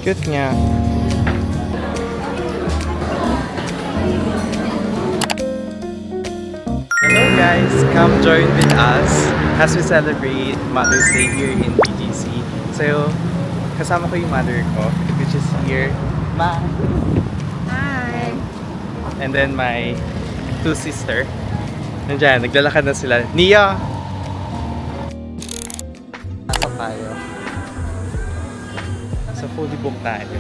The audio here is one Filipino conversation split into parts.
Cute niya. Hello guys! Come join with us as we celebrate Mother's Day here in BGC. So, kasama ko yung mother ko, which is here. Ma! Hi! And then my two sister. Nandiyan, naglalakad na sila. Nia! Pasok tayo. So, fully booked tayo.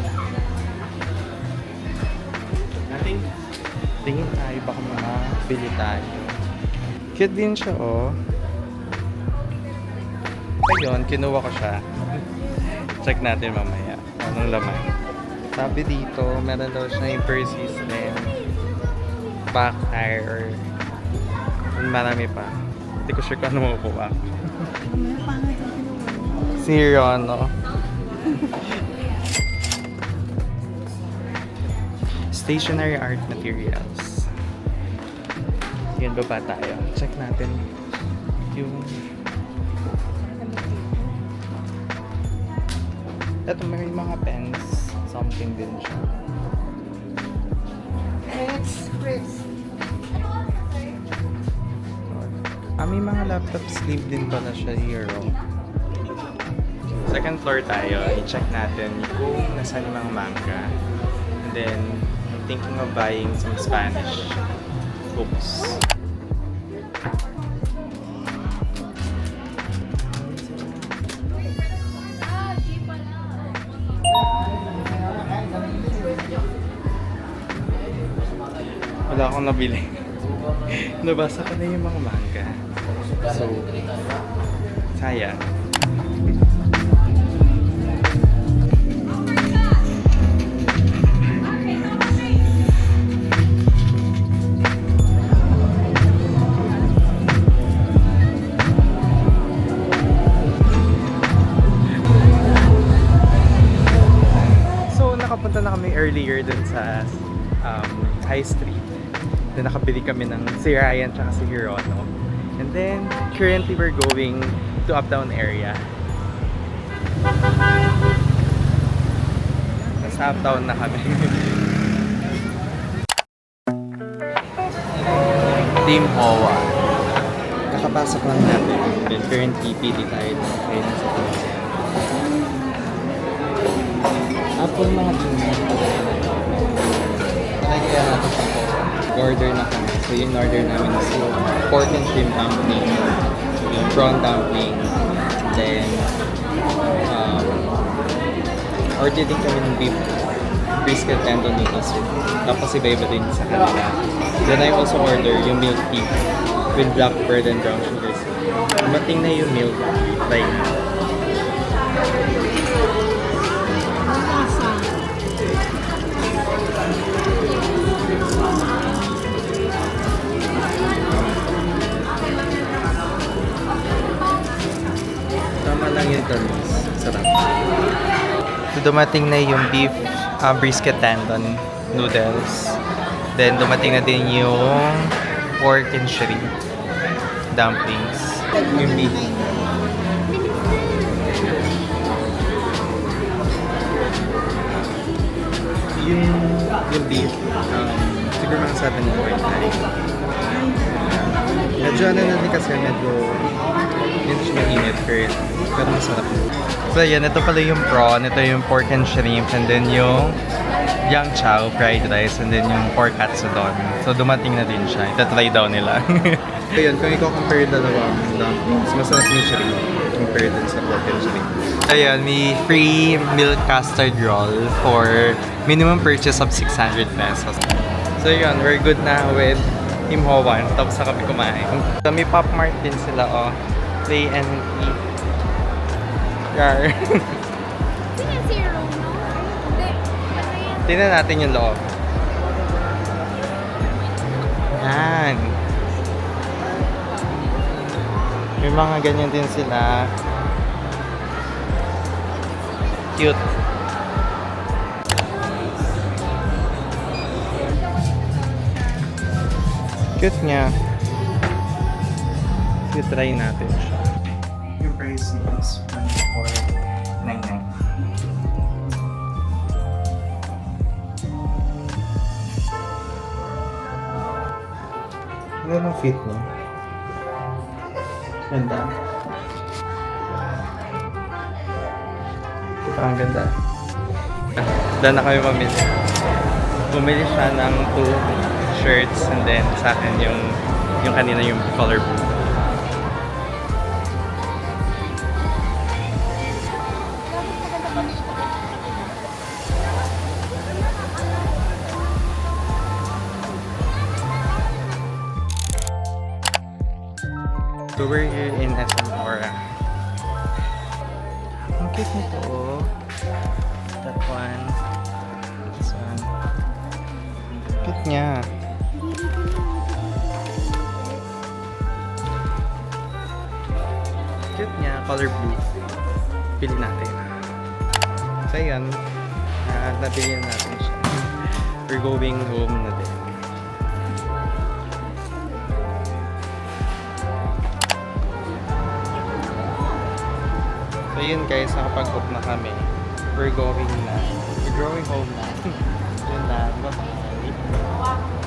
Tingin tayo, baka makabili tayo. Cute din siya, oh. Ayun, kinuha ko siya. Check natin mamaya. Anong laman. Sabi dito, meron daw siya yung persistent back tire or marami pa. Hindi ko sure kung ano makukuha. Si Rono. Stationary art materials. Yan, baba tayo. Check natin yung... Ito, may mga pens. Something din siya. Express. May mga laptop sleeve din pala siya here. Oh. Second floor tayo. I-check natin kung nasaan yung mga manga. And then, I'm thinking of buying some Spanish books. Wala akong nabili. Nabasa ko na yung mga manga. So, sayang. So, nakapunta na kami earlier dun sa High Street. Then nakabili kami ng si Ryan at si Hirono. And then, currently we're going to Uptown area. Nasa Uptown na kami. Team Hoa. Kakapasok lang natin. Then currently, pili tayo ng kain sa Plaza. Apple mga drinks. Kaya natin sa order na kami. So yung order namin is yung pork and shrimp dumpling, yung prawn dumpling, then order din kami ng beef brisket tendon noodles. Tapos iba-iba din sa kanila. Then I also order yung milk tea with blackbird and brown sugar. Dumating na yung milk right now. Tama lang yung tamis. Sarap. So, dumating na yung beef brisket tendon noodles. Then, dumating na din yung pork and shrimp dumplings. Yung beef. Yung beef, siguro mga 7.9. Medyo ano na din kasi medyo siya mainit pero masarap. So yan, ito pala yung prawn, ito yung pork and shrimp, and then yung yang chow fried rice, and then yung pork katsudon. So dumating na din siya. Itatry daw nila. So yun, kung i-compare dalawang dumplings, masarap yung shrimp compared din sa pork and shrimp. Ayan, may free milk custard roll for minimum purchase of 600 pesos. So yun, we're good na with Team Hoan. Tapos na kami kumain. May Pop Mart din sila, oh. Play and eat. Yar. Tingnan si Rono. Hindi. Tingnan natin yung loob. Yan. May mga ganyan din sila. Cute. Cute niya. I-try natin siya. Yung price is $1,499. Ganun ang fit niya. Ganda. Ang ganda. Doon na kami mamili. Bumili siya ng 2 shirts and then sa akin yung kanina yung color blue. So we're here in SM Aura. Ang cute nito oh. That one. This one. Cute niya. Cute niya. Color blue. Pili natin. So yun. Nabili na natin siya. We're going home na din. So yun guys, nakapag-book na kami. We're going home na. Yun na. Bye-bye.